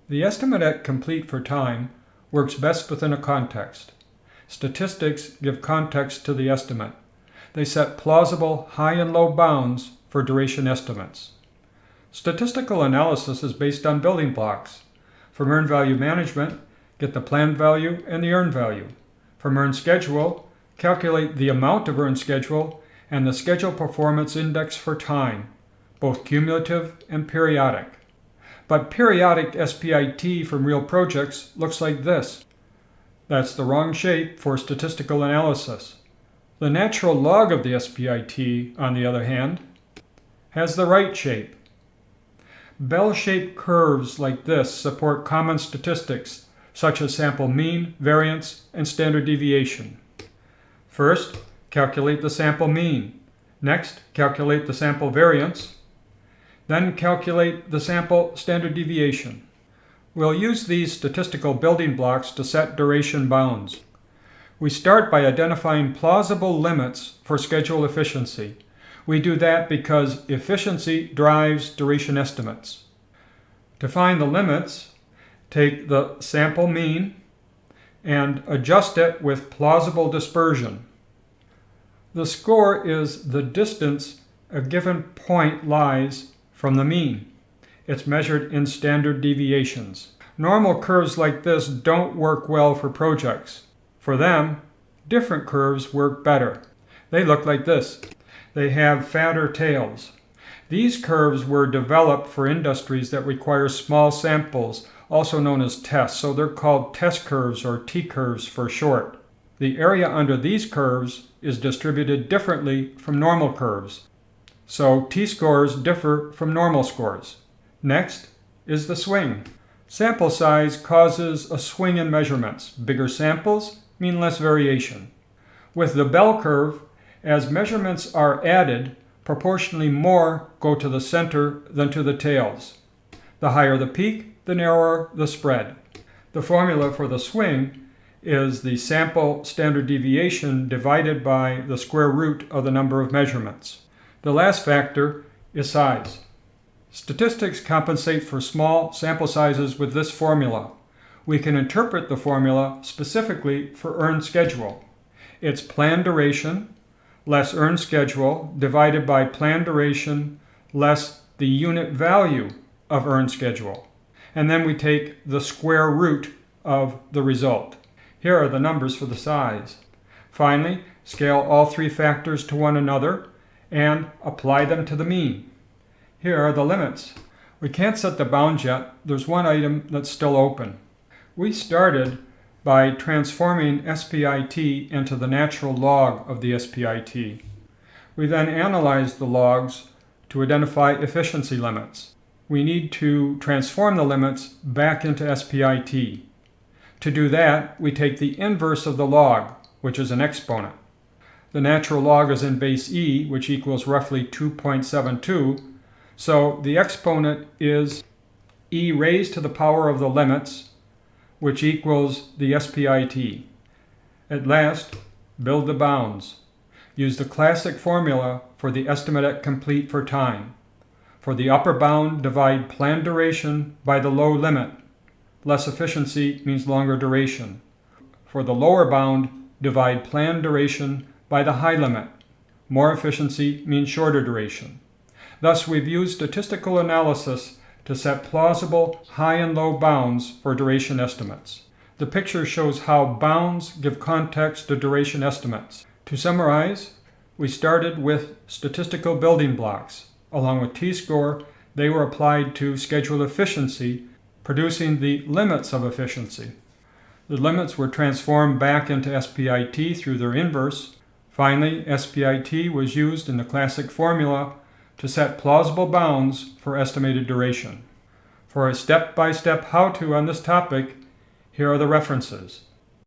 The estimate at complete for time works best within a context. Statistics give context to the estimate. They set plausible high and low bounds for duration estimates. Statistical analysis is based on building blocks. From earned value management, get the planned value and the earned value. From earned schedule, calculate the amount of earned schedule and the schedule performance index for time, both cumulative and periodic. But periodic SPIT from real projects looks like this. That's the wrong shape for statistical analysis. The natural log of the SPIT, on the other hand, has the right shape. Bell-shaped curves like this support common statistics such as sample mean, variance, and standard deviation. First, calculate the sample mean. Next, calculate the sample variance. Then calculate the sample standard deviation. We'll use these statistical building blocks to set duration bounds. We start by identifying plausible limits for schedule efficiency. We do that because efficiency drives duration estimates. To find the limits, take the sample mean and adjust it with plausible dispersion. The score is the distance a given point lies from the mean. It's measured in standard deviations. Normal curves like this don't work well for projects. For them, different curves work better. They look like this. They have fatter tails. These curves were developed for industries that require small samples, also known as tests, so they're called test curves or T-curves for short. The area under these curves is distributed differently from normal curves, so T-scores differ from normal scores. Next is the swing. Sample size causes a swing in measurements. Bigger samples mean less variation. With the bell curve, as measurements are added, proportionally more go to the center than to the tails. The higher the peak, the narrower the spread. The formula for the swing is the sample standard deviation divided by the square root of the number of measurements. The last factor is size. Statistics compensate for small sample sizes with this formula. We can interpret the formula specifically for earned schedule. It's planned duration less earned schedule divided by planned duration less the unit value of earned schedule. And then we take the square root of the result. Here are the numbers for the size. Finally, scale all three factors to one another and apply them to the mean. Here are the limits. We can't set the bounds yet. There's one item that's still open. We started by transforming SPIT into the natural log of the SPIT. We then analyzed the logs to identify efficiency limits. We need to transform the limits back into SPIT. To do that, we take the inverse of the log, which is an exponent. The natural log is in base e, which equals roughly 2.72, so the exponent is e raised to the power of the limits, which equals the SPIT. At last, build the bounds. Use the classic formula for the estimate at complete for time. For the upper bound, divide planned duration by the low limit. Less efficiency means longer duration. For the lower bound, divide planned duration by the high limit. More efficiency means shorter duration. Thus, we've used statistical analysis to set plausible high and low bounds for duration estimates. The picture shows how bounds give context to duration estimates. To summarize, we started with statistical building blocks. Along with T-score, they were applied to schedule efficiency, producing the limits of efficiency. The limits were transformed back into SPIT through their inverse. Finally, SPIT was used in the classic formula to set plausible bounds for estimated duration. For a step-by-step how-to on this topic, here are the references.